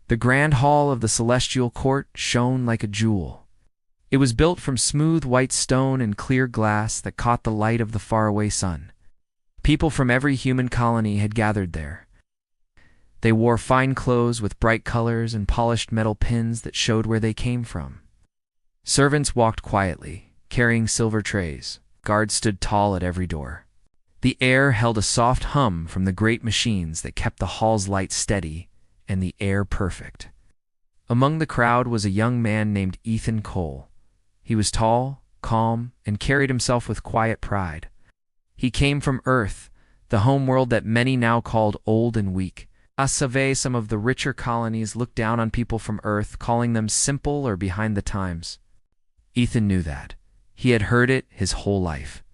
The grand hall of the celestial court shone like a jewel. It was built from smooth white stone and clear glass that caught the light of the faraway sun. People from every human colony had gathered there. They wore fine clothes with bright colors and polished metal pins that showed where they came from. Servants walked quietly, carrying silver trays. Guards stood tall at every door. The air held a soft hum from the great machines that kept the hall's light steady and the air perfect. Among the crowd was a young man named Ethan Cole. He was tall, calm, and carried himself with quiet pride. He came from Earth, the homeworld that many now called old and weak. Some of the richer colonies looked down on people from Earth, calling them simple or behind the times. Ethan knew that. He had heard it his whole life.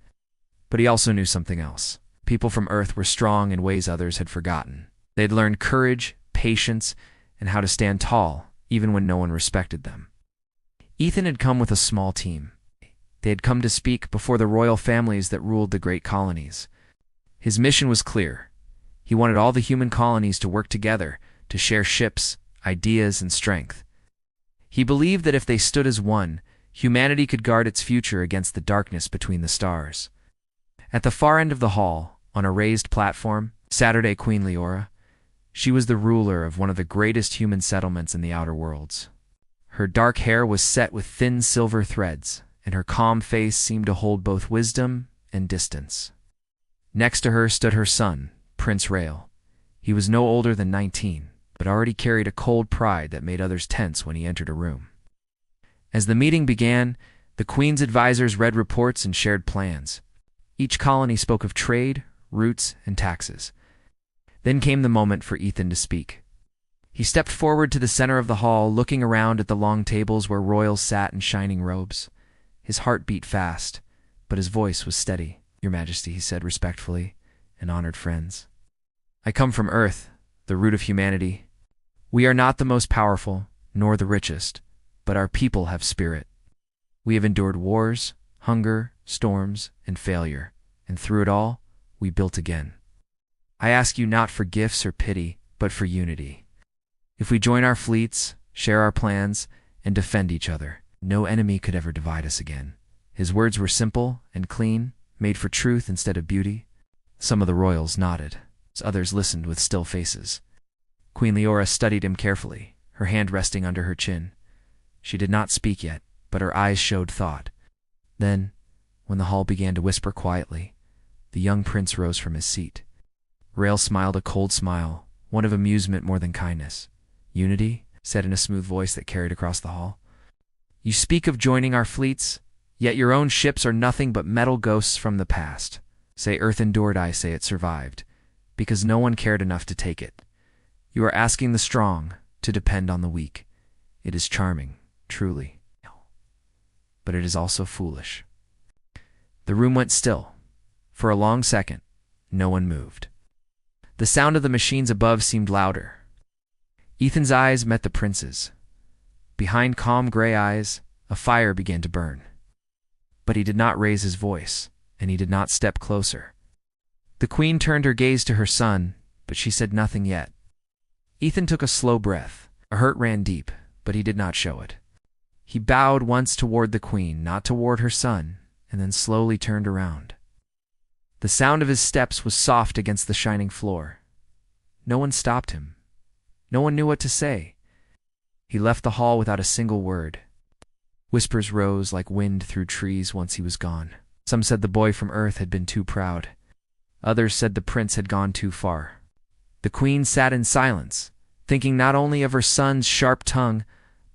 But he also knew something else. People from Earth were strong in ways others had forgotten. They had learned courage, patience, and how to stand tall, even when no one respected them. Ethan had come with a small team. They had come to speak before the royal families that ruled the great colonies. His mission was clear. He wanted all the human colonies to work together, to share ships, ideas, and strength. He believed that if they stood as one, humanity could guard its future against the darkness between the stars. At the far end of the hall, on a raised platform, sat Queen Leora. She was the ruler of one of the greatest human settlements in the outer worlds. Her dark hair was set with thin silver threads, and her calm face seemed to hold both wisdom and distance. Next to her stood her son, Prince Rael. He was no older than 19, but already carried a cold pride that made others tense when he entered a room. As the meeting began, the Queen's advisors read reports and shared plans. Each colony spoke of trade, routes, and taxes. Then came the moment for Ethan to speak. He stepped forward to the center of the hall, looking around at the long tables where royals sat in shining robes. His heart beat fast, but his voice was steady. "Your Majesty," he said respectfully, "and honored friends. I come from Earth, the root of humanity. We are not the most powerful, nor the richest, but our people have spirit. We have endured wars, hunger, storms, and failure, and through it all, we built again. I ask you not for gifts or pity, but for unity. If we join our fleets, share our plans, and defend each other, no enemy could ever divide us again." His words were simple and clean, made for truth instead of beauty. Some of the royals nodded. Others listened with still faces. Queen Leora studied him carefully, her hand resting under her chin. She did not speak yet, but her eyes showed thought. Then, when the hall began to whisper quietly, the young prince rose from his seat. Rael smiled a cold smile, one of amusement more than kindness. "Unity?" said in a smooth voice that carried across the hall. "You speak of joining our fleets, yet your own ships are nothing but metal ghosts from the past. Say Earth endured, I say it survived, because no one cared enough to take it. You are asking the strong to depend on the weak. It is charming, truly, but it is also foolish." The room went still. For a long second, no one moved. The sound of the machines above seemed louder. Ethan's eyes met the prince's. Behind calm gray eyes, a fire began to burn. But he did not raise his voice, and he did not step closer. The queen turned her gaze to her son, but she said nothing yet. Ethan took a slow breath. A hurt ran deep, but he did not show it. He bowed once toward the queen, not toward her son, and then slowly turned around. The sound of his steps was soft against the shining floor. No one stopped him. No one knew what to say. He left the hall without a single word. Whispers rose like wind through trees once he was gone. Some said the boy from Earth had been too proud. Others said the prince had gone too far. The queen sat in silence, thinking not only of her son's sharp tongue,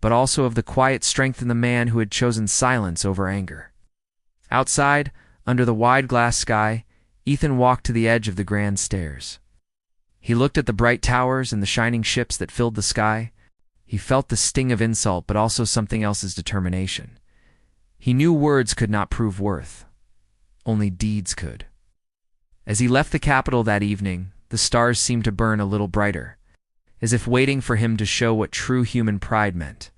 but also of the quiet strength in the man who had chosen silence over anger. Outside, under the wide glass sky, Ethan walked to the edge of the grand stairs. He looked at the bright towers and the shining ships that filled the sky. He felt the sting of insult, but also something else's determination. He knew words could not prove worth. Only deeds could. As he left the capital that evening, the stars seemed to burn a little brighter, as if waiting for him to show what true human pride meant.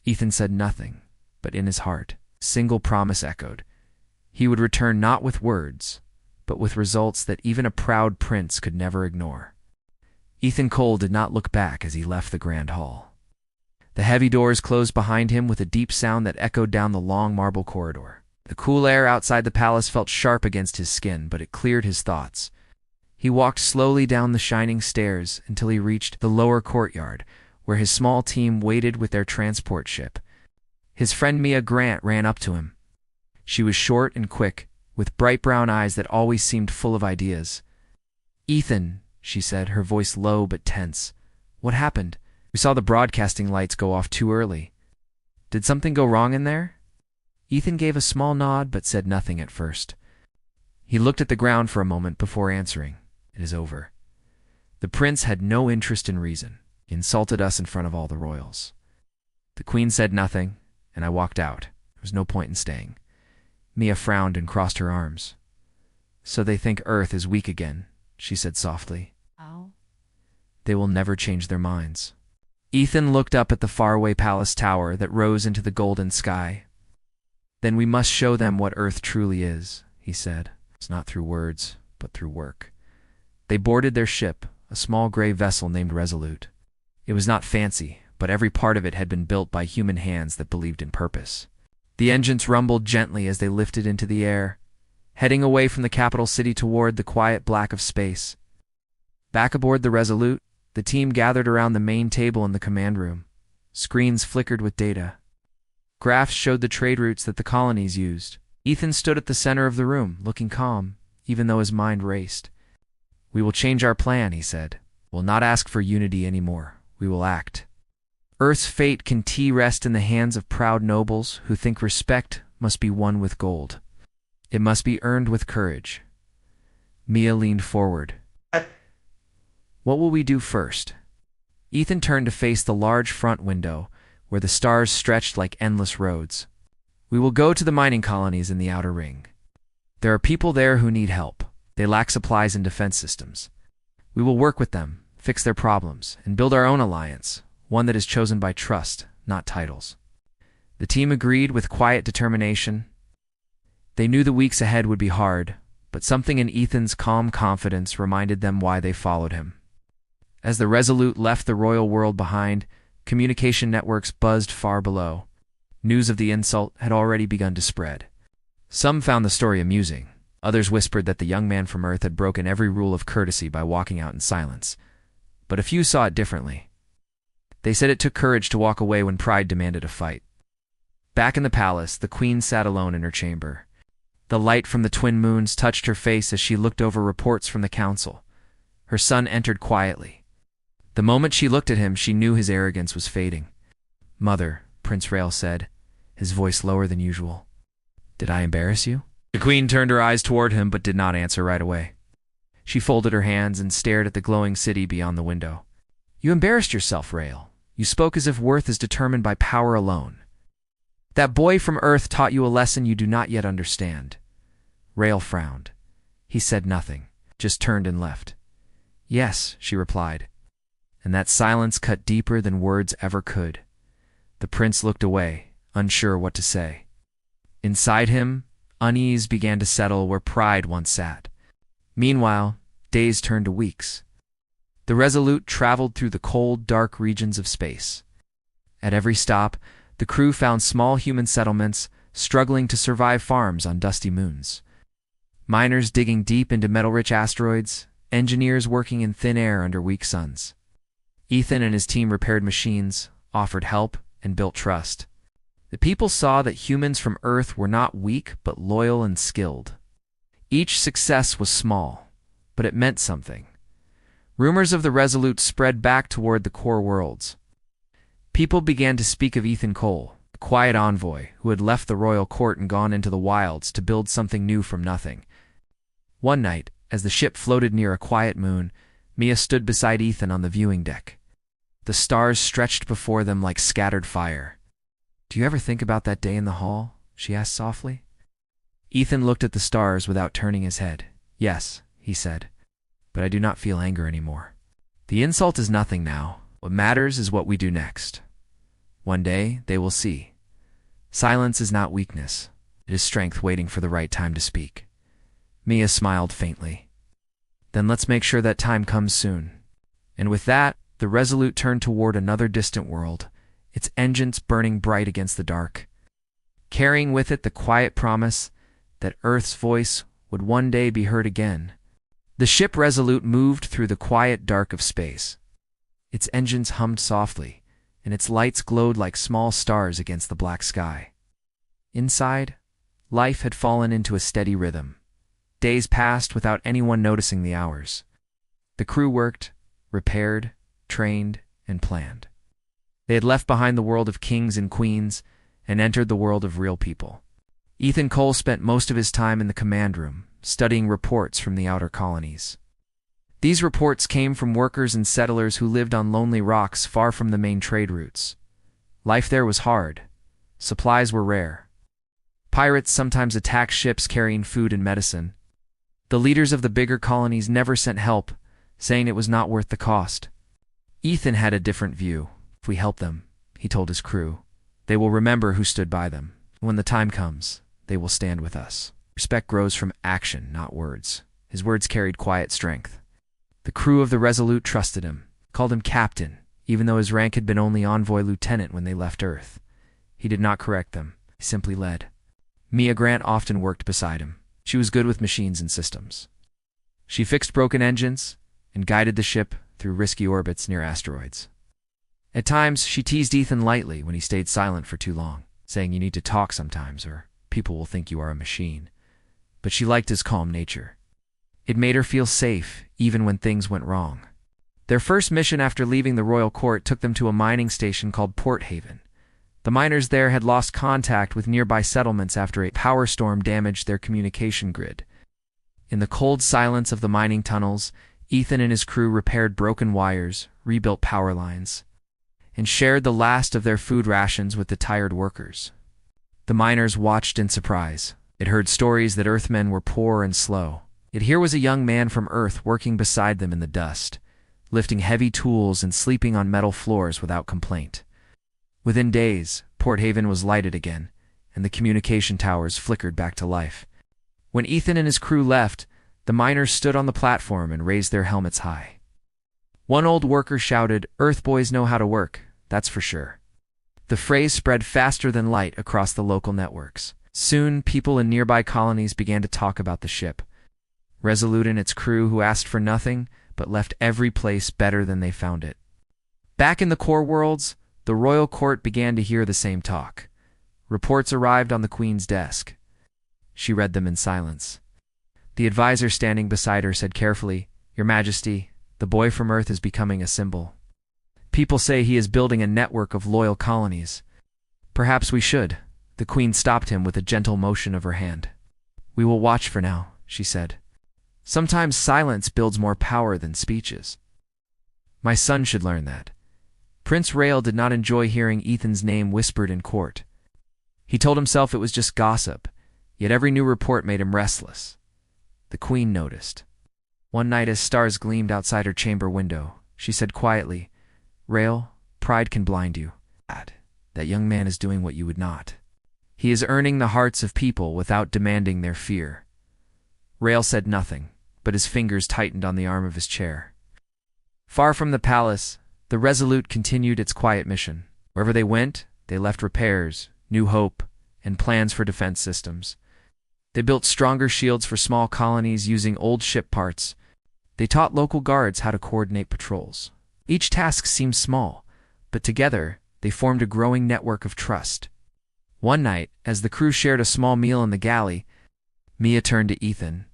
Ethan said nothing, but in his heart, a single promise echoed. He would return not with words, but with results that even a proud prince could never ignore. Ethan Cole did not look back as he left the grand hall. The heavy doors closed behind him with a deep sound that echoed down the long marble corridor. The cool air outside the palace felt sharp against his skin, but it cleared his thoughts. He walked slowly down the shining stairs until he reached the lower courtyard, where his small team waited with their transport ship. His friend Mia Grant ran up to him. She was short and quick, with bright brown eyes that always seemed full of ideas. "Ethan," she said, her voice low but tense. "What happened? We saw the broadcasting lights go off too early. Did something go wrong in there?" Ethan gave a small nod but said nothing at first. He looked at the ground for a moment before answering. "It is over. The prince had no interest in reason. He insulted us in front of all the royals. The queen said nothing, and I walked out. There was no point in staying." Mia frowned and crossed her arms. "So they think Earth is weak again," she said softly. "How?" "They will never change their minds." Ethan looked up at the faraway palace tower that rose into the golden sky. "Then we must show them what Earth truly is," he said. "It's not through words, but through work." They boarded their ship, a small gray vessel named Resolute. It was not fancy, but every part of it had been built by human hands that believed in purpose. The engines rumbled gently as they lifted into the air, heading away from the capital city toward the quiet black of space. Back aboard the Resolute, the team gathered around the main table in the command room. Screens flickered with data. Graphs showed the trade routes that the colonies used. Ethan stood at the center of the room, looking calm, even though his mind raced. "We will change our plan," he said. "We'll not ask for unity anymore. We will act. Earth's fate can rest in the hands of proud nobles who think respect must be won with gold. It must be earned with courage." Mia leaned forward. "What will we do first?" Ethan turned to face the large front window, where the stars stretched like endless roads. "We will go to the mining colonies in the outer ring. There are people there who need help. They lack supplies and defense systems. We will work with them, fix their problems, and build our own alliance, one that is chosen by trust, not titles." The team agreed with quiet determination. They knew the weeks ahead would be hard, but something in Ethan's calm confidence reminded them why they followed him. As the Resolute left the royal world behind, communication networks buzzed far below. News of the insult had already begun to spread. Some found the story amusing. Others whispered that the young man from Earth had broken every rule of courtesy by walking out in silence. But a few saw it differently. They said it took courage to walk away when pride demanded a fight. Back in the palace, the queen sat alone in her chamber. The light from the twin moons touched her face as she looked over reports from the council. Her son entered quietly. The moment she looked at him, she knew his arrogance was fading. "Mother," Prince Rael said, his voice lower than usual. "Did I embarrass you?" The queen turned her eyes toward him but did not answer right away. She folded her hands and stared at the glowing city beyond the window. "You embarrassed yourself, Rael. You spoke as if worth is determined by power alone. That boy from Earth taught you a lesson you do not yet understand." Rael frowned. He said nothing, just turned and left. "Yes," she replied. And that silence cut deeper than words ever could. The prince looked away, unsure what to say. Inside him, unease began to settle where pride once sat. Meanwhile, days turned to weeks. The Resolute traveled through the cold, dark regions of space. At every stop, the crew found small human settlements struggling to survive farms on dusty moons. Miners digging deep into metal-rich asteroids, engineers working in thin air under weak suns. Ethan and his team repaired machines, offered help, and built trust. The people saw that humans from Earth were not weak but loyal and skilled. Each success was small, but it meant something. Rumors of the Resolute spread back toward the core worlds. People began to speak of Ethan Cole, a quiet envoy who had left the royal court and gone into the wilds to build something new from nothing. One night, as the ship floated near a quiet moon, Mia stood beside Ethan on the viewing deck. The stars stretched before them like scattered fire. "Do you ever think about that day in the hall?" she asked softly. Ethan looked at the stars without turning his head. "Yes," he said, "but I do not feel anger anymore. The insult is nothing now. What matters is what we do next. One day, they will see. Silence is not weakness. It is strength waiting for the right time to speak." Mia smiled faintly. "Then let's make sure that time comes soon. And with that, the Resolute turned toward another distant world, its engines burning bright against the dark, carrying with it the quiet promise that Earth's voice would one day be heard again. The ship Resolute moved through the quiet dark of space. Its engines hummed softly, and its lights glowed like small stars against the black sky. Inside, life had fallen into a steady rhythm. Days passed without anyone noticing the hours. The crew worked, repaired, trained, and planned. They had left behind the world of kings and queens and entered the world of real people. Ethan Cole spent most of his time in the command room, studying reports from the outer colonies. These reports came from workers and settlers who lived on lonely rocks far from the main trade routes. Life there was hard. Supplies were rare. Pirates sometimes attacked ships carrying food and medicine. The leaders of the bigger colonies never sent help, saying it was not worth the cost. Ethan had a different view. If we help them, he told his crew, they will remember who stood by them. When the time comes, they will stand with us. Respect grows from action, not words. His words carried quiet strength. The crew of the Resolute trusted him, called him captain, even though his rank had been only envoy lieutenant when they left Earth. He did not correct them. He simply led. Mia Grant often worked beside him. She was good with machines and systems. She fixed broken engines and guided the ship through risky orbits near asteroids. At times, she teased Ethan lightly when he stayed silent for too long, saying you need to talk sometimes or people will think you are a machine. But she liked his calm nature. It made her feel safe, even when things went wrong. Their first mission after leaving the royal court took them to a mining station called Port Haven. The miners there had lost contact with nearby settlements after a power storm damaged their communication grid. In the cold silence of the mining tunnels, Ethan and his crew repaired broken wires, rebuilt power lines, and shared the last of their food rations with the tired workers. The miners watched in surprise. It heard stories that Earthmen were poor and slow. Yet here was a young man from Earth working beside them in the dust, lifting heavy tools and sleeping on metal floors without complaint. Within days, Port Haven was lighted again, and the communication towers flickered back to life. When Ethan and his crew left, the miners stood on the platform and raised their helmets high. One old worker shouted, "Earth boys know how to work, that's for sure." The phrase spread faster than light across the local networks. Soon, people in nearby colonies began to talk about the ship. Resolute and its crew who asked for nothing, but left every place better than they found it. Back in the core worlds, the royal court began to hear the same talk. Reports arrived on the queen's desk. She read them in silence. The advisor standing beside her said carefully, "Your Majesty, the boy from Earth is becoming a symbol. People say he is building a network of loyal colonies. Perhaps we should." The queen stopped him with a gentle motion of her hand. "We will watch for now," she said. "Sometimes silence builds more power than speeches. My son should learn that." Prince Rael did not enjoy hearing Ethan's name whispered in court. He told himself it was just gossip, yet every new report made him restless. The queen noticed. One night as stars gleamed outside her chamber window, she said quietly, "Rael, pride can blind you. That young man is doing what you would not. He is earning the hearts of people without demanding their fear." Rael said nothing, but his fingers tightened on the arm of his chair. Far from the palace, the Resolute continued its quiet mission. Wherever they went, they left repairs, new hope, and plans for defense systems. They built stronger shields for small colonies using old ship parts. They taught local guards how to coordinate patrols. Each task seemed small, but together they formed a growing network of trust. One night, as the crew shared a small meal in the galley, Mia turned to Ethan.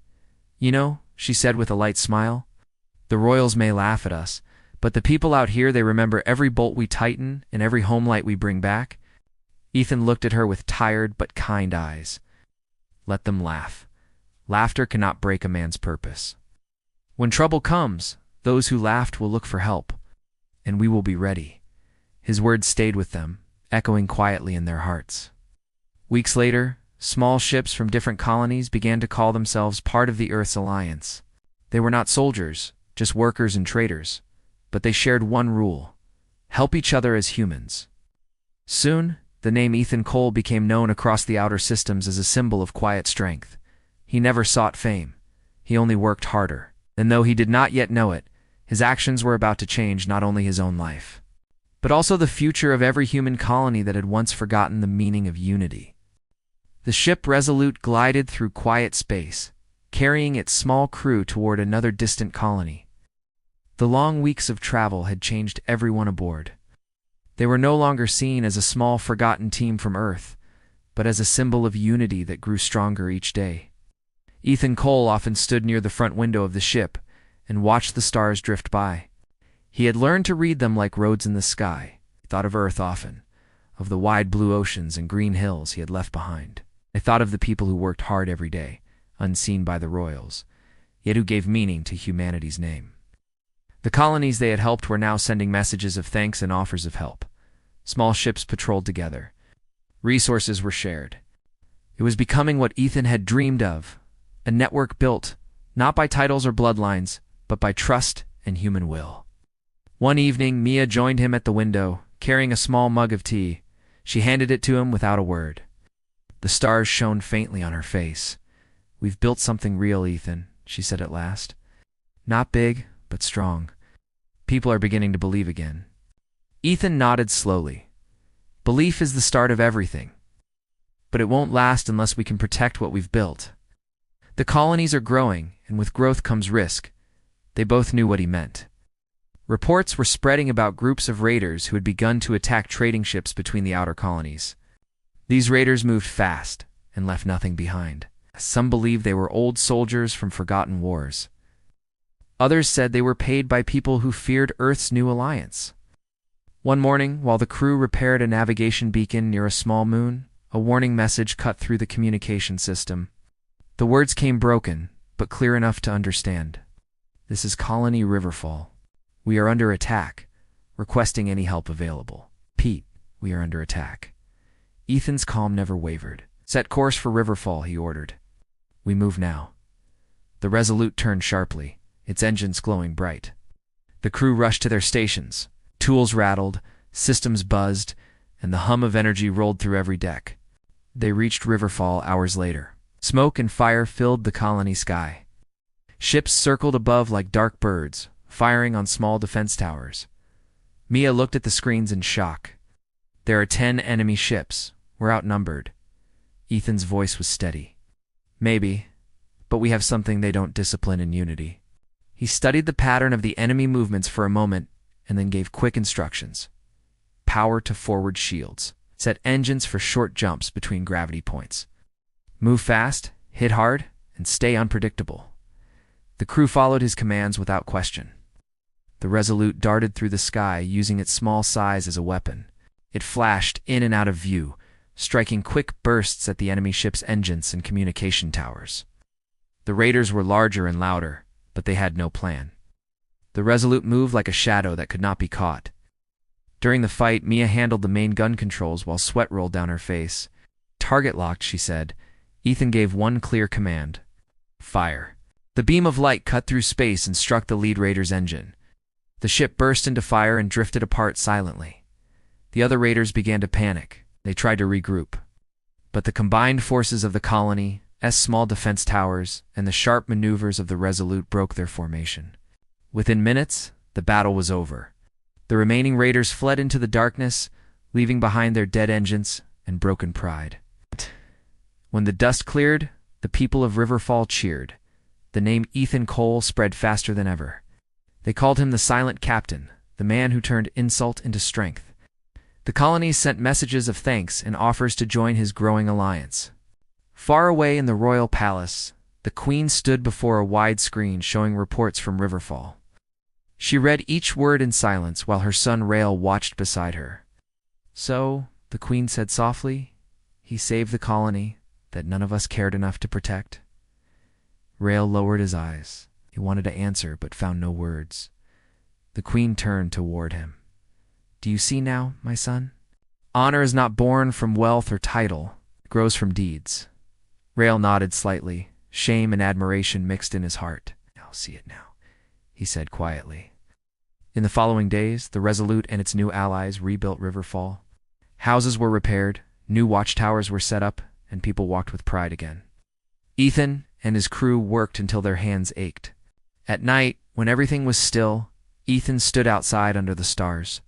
"You know," she said with a light smile, "the royals may laugh at us, but the people out here, they remember every bolt we tighten and every home light we bring back." Ethan looked at her with tired but kind eyes. "Let them laugh. Laughter cannot break a man's purpose. When trouble comes, those who laughed will look for help, and we will be ready." His words stayed with them, echoing quietly in their hearts. Weeks later, small ships from different colonies began to call themselves part of the Earth's alliance. They were not soldiers, just workers and traders, but they shared one rule: help each other as humans. Soon, the name Ethan Cole became known across the outer systems as a symbol of quiet strength. He never sought fame. He only worked harder. And though he did not yet know it, His actions were about to change not only his own life, but also the future of every human colony that had once forgotten the meaning of unity. The ship Resolute glided through quiet space, carrying its small crew toward another distant colony. The long weeks of travel had changed everyone aboard. They were no longer seen as a small, forgotten team from Earth, but as a symbol of unity that grew stronger each day. Ethan Cole often stood near the front window of the ship and watched the stars drift by. He had learned to read them like roads in the sky. He thought of Earth often, of the wide blue oceans and green hills he had left behind. He thought of the people who worked hard every day, unseen by the royals, yet who gave meaning to humanity's name. The colonies they had helped were now sending messages of thanks and offers of help. Small ships patrolled together. Resources were shared. It was becoming what Ethan had dreamed of, a network built, not by titles or bloodlines, but by trust and human will. One evening, Mia joined him at the window, carrying a small mug of tea. She handed it to him without a word. The stars shone faintly on her face. "We've built something real, Ethan," she said at last. "Not big, but strong. People are beginning to believe again." Ethan nodded slowly. Belief is the start of everything. But it won't last unless we can protect what we've built. The colonies are growing, and with growth comes risk. They both knew what he meant. Reports were spreading about groups of raiders who had begun to attack trading ships between the outer colonies. These raiders moved fast and left nothing behind. Some believed they were old soldiers from forgotten wars. Others said they were paid by people who feared Earth's new alliance. One morning, while the crew repaired a navigation beacon near a small moon, a warning message cut through the communication system. The words came broken, but clear enough to understand. "This is Colony Riverfall. We are under attack. Requesting any help available. Pete, we are under attack." Ethan's calm never wavered. "Set course for Riverfall," he ordered. "We move now." The Resolute turned sharply, its engines glowing bright. The crew rushed to their stations. Tools rattled, systems buzzed, and the hum of energy rolled through every deck. They reached Riverfall hours later. Smoke and fire filled the colony sky. Ships circled above like dark birds, firing on small defense towers. Mia looked at the screens in shock. "There are 10 enemy ships. We're outnumbered." Ethan's voice was steady. "Maybe, but we have something they don't: discipline and unity." He studied the pattern of the enemy movements for a moment and then gave quick instructions. "Power to forward shields. Set engines for short jumps between gravity points. Move fast, hit hard, and stay unpredictable." The crew followed his commands without question. The Resolute darted through the sky, using its small size as a weapon. It flashed in and out of view, striking quick bursts at the enemy ship's engines and communication towers. The raiders were larger and louder, but they had no plan. The Resolute moved like a shadow that could not be caught. During the fight, Mia handled the main gun controls while sweat rolled down her face. "Target locked," she said. Ethan gave one clear command: "Fire." The beam of light cut through space and struck the lead raider's engine. The ship burst into fire and drifted apart silently. The other raiders began to panic. They tried to regroup. But the combined forces of the colony's small defense towers and the sharp maneuvers of the Resolute broke their formation. Within minutes, the battle was over. The remaining raiders fled into the darkness, leaving behind their dead engines and broken pride. When the dust cleared, the people of Riverfall cheered. The name Ethan Cole spread faster than ever. They called him the Silent Captain, the man who turned insult into strength. The colonies sent messages of thanks and offers to join his growing alliance. Far away in the royal palace, the Queen stood before a wide screen showing reports from Riverfall. She read each word in silence while her son Rael watched beside her. "So," the Queen said softly, "he saved the colony that none of us cared enough to protect." Rael lowered his eyes. He wanted to answer but found no words. The Queen turned toward him. "Do you see now, my son? Honor is not born from wealth or title. It grows from deeds." Rael nodded slightly, shame and admiration mixed in his heart. "I'll see it now," he said quietly. In the following days, the Resolute and its new allies rebuilt Riverfall. Houses were repaired, new watchtowers were set up, and people walked with pride again. Ethan and his crew worked until their hands ached. At night, when everything was still, Ethan stood outside under the stars.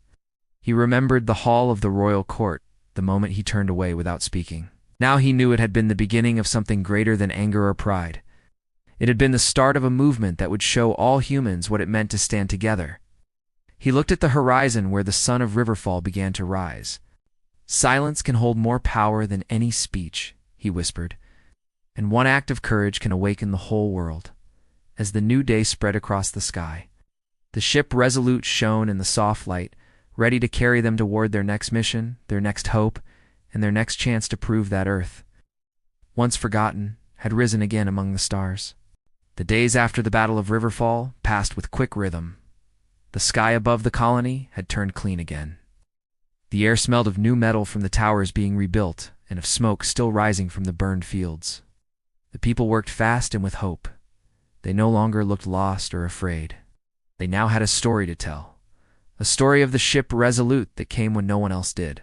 He remembered the hall of the royal court the moment he turned away without speaking. Now he knew it had been the beginning of something greater than anger or pride. It had been the start of a movement that would show all humans what it meant to stand together. He looked at the horizon where the sun of Riverfall began to rise. "Silence can hold more power than any speech," he whispered, "and one act of courage can awaken the whole world." As the new day spread across the sky, the ship Resolute shone in the soft light, ready to carry them toward their next mission, their next hope, and their next chance to prove that Earth, once forgotten, had risen again among the stars. The days after the Battle of Riverfall passed with quick rhythm. The sky above the colony had turned clean again. The air smelled of new metal from the towers being rebuilt and of smoke still rising from the burned fields. The people worked fast and with hope. They no longer looked lost or afraid. They now had a story to tell, a story of the ship Resolute that came when no one else did.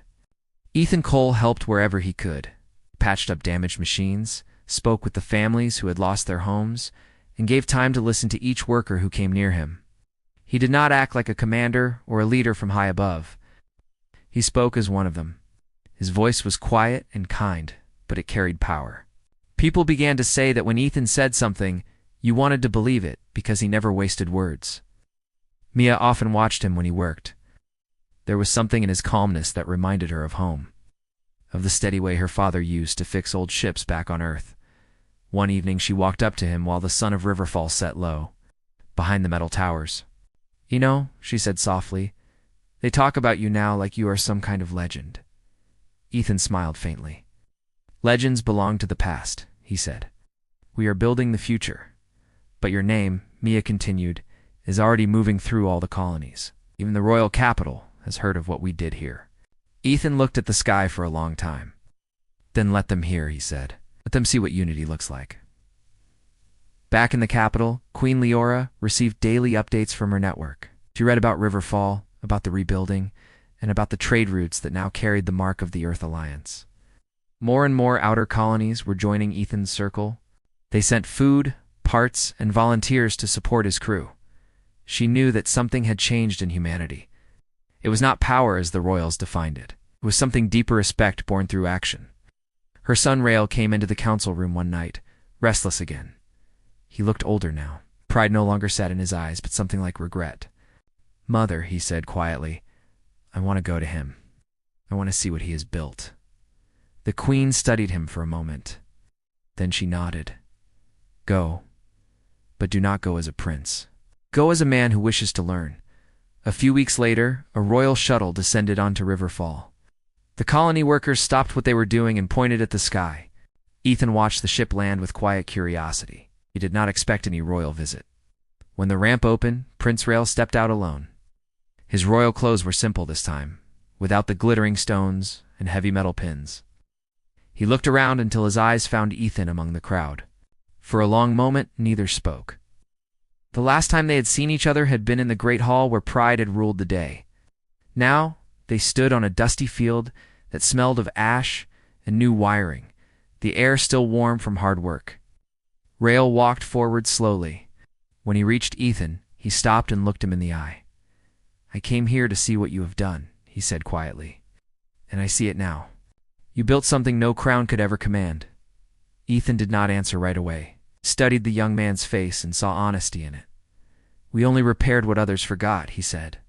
Ethan Cole helped wherever he could, patched up damaged machines, spoke with the families who had lost their homes, and gave time to listen to each worker who came near him. He did not act like a commander or a leader from high above. He spoke as one of them. His voice was quiet and kind, but it carried power. People began to say that when Ethan said something, you wanted to believe it because he never wasted words. Mia often watched him when he worked. There was something in his calmness that reminded her of home, of the steady way her father used to fix old ships back on Earth. One evening she walked up to him while the sun of Riverfall set low, behind the metal towers. "You know," she said softly, "they talk about you now like you are some kind of legend." Ethan smiled faintly. "Legends belong to the past," he said. "We are building the future. But your name," Mia continued, "is already moving through all the colonies. Even the royal capital has heard of what we did here." Ethan looked at the sky for a long time. "Then let them hear," he said. "Let them see what unity looks like." Back in the capital, Queen Leora received daily updates from her network. She read about Riverfall, about the rebuilding, and about the trade routes that now carried the mark of the Earth Alliance. More and more outer colonies were joining Ethan's circle. They sent food, parts, and volunteers to support his crew. She knew that something had changed in humanity. It was not power as the royals defined it. It was something deeper: respect born through action. Her son Rael came into the council room one night, restless again. He looked older now. Pride no longer sat in his eyes, but something like regret. "Mother," he said quietly, "I want to go to him. I want to see what he has built." The queen studied him for a moment. Then she nodded. "Go, but do not go as a prince. Go as a man who wishes to learn." A few weeks later, a royal shuttle descended onto Riverfall. The colony workers stopped what they were doing and pointed at the sky. Ethan watched the ship land with quiet curiosity. He did not expect any royal visit. When the ramp opened, Prince Rael stepped out alone. His royal clothes were simple this time, without the glittering stones and heavy metal pins. He looked around until his eyes found Ethan among the crowd. For a long moment, neither spoke. The last time they had seen each other had been in the great hall where pride had ruled the day. Now, they stood on a dusty field that smelled of ash and new wiring, the air still warm from hard work. Rael walked forward slowly. When he reached Ethan, he stopped and looked him in the eye. "I came here to see what you have done," he said quietly. "And I see it now. You built something no crown could ever command." Ethan did not answer right away. He studied the young man's face and saw honesty in it. "We only repaired what others forgot," he said.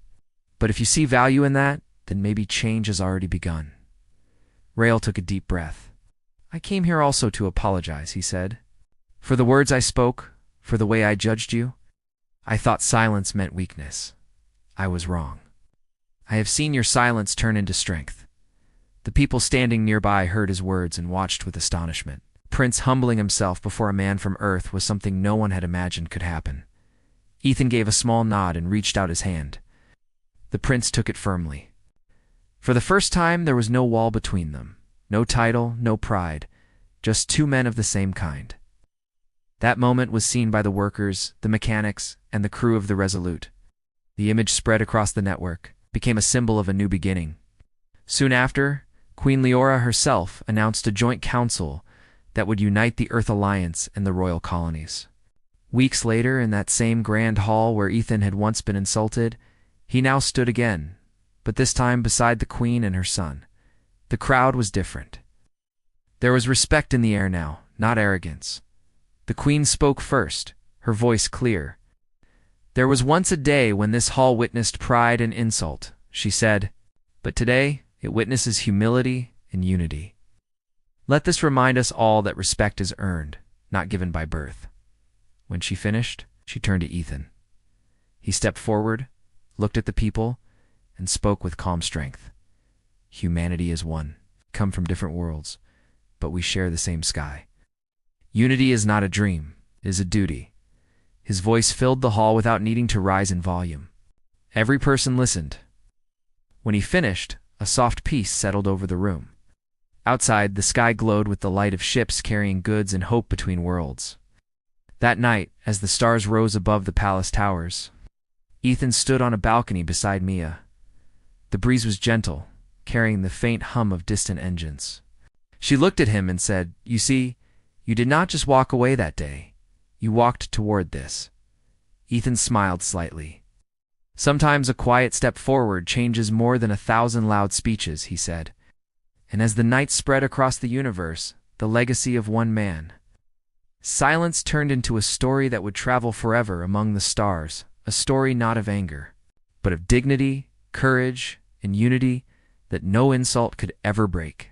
"But if you see value in that, then maybe change has already begun." Rael took a deep breath. "I came here also to apologize," he said. "For the words I spoke, for the way I judged you. I thought silence meant weakness. I was wrong. I have seen your silence turn into strength." The people standing nearby heard his words and watched with astonishment. Prince humbling himself before a man from Earth was something no one had imagined could happen. Ethan gave a small nod and reached out his hand. The prince took it firmly. For the first time, there was no wall between them. No title, no pride, just two men of the same kind. That moment was seen by the workers, the mechanics, and the crew of the Resolute. The image spread across the network, became a symbol of a new beginning. Soon after, Queen Leora herself announced a joint council that would unite the Earth Alliance and the royal colonies. Weeks later, in that same grand hall where Ethan had once been insulted, he now stood again, but this time beside the queen and her son. The crowd was different. There was respect in the air now, not arrogance. The queen spoke first, her voice clear. "There was once a day when this hall witnessed pride and insult," she said, "but today it witnesses humility and unity. Let this remind us all that respect is earned, not given by birth." When she finished, she turned to Ethan. He stepped forward, looked at the people, and spoke with calm strength. "Humanity is one, come from different worlds, but we share the same sky. Unity is not a dream, it is a duty." His voice filled the hall without needing to rise in volume. Every person listened. When he finished, a soft peace settled over the room. Outside, the sky glowed with the light of ships carrying goods and hope between worlds. That night, as the stars rose above the palace towers, Ethan stood on a balcony beside Mia. The breeze was gentle, carrying the faint hum of distant engines. She looked at him and said, "You see, you did not just walk away that day. You walked toward this." Ethan smiled slightly. "Sometimes a quiet step forward changes more than 1,000 loud speeches," he said. And as the night spread across the universe, the legacy of one man. Silence turned into a story that would travel forever among the stars, a story not of anger, but of dignity, courage, and unity that no insult could ever break.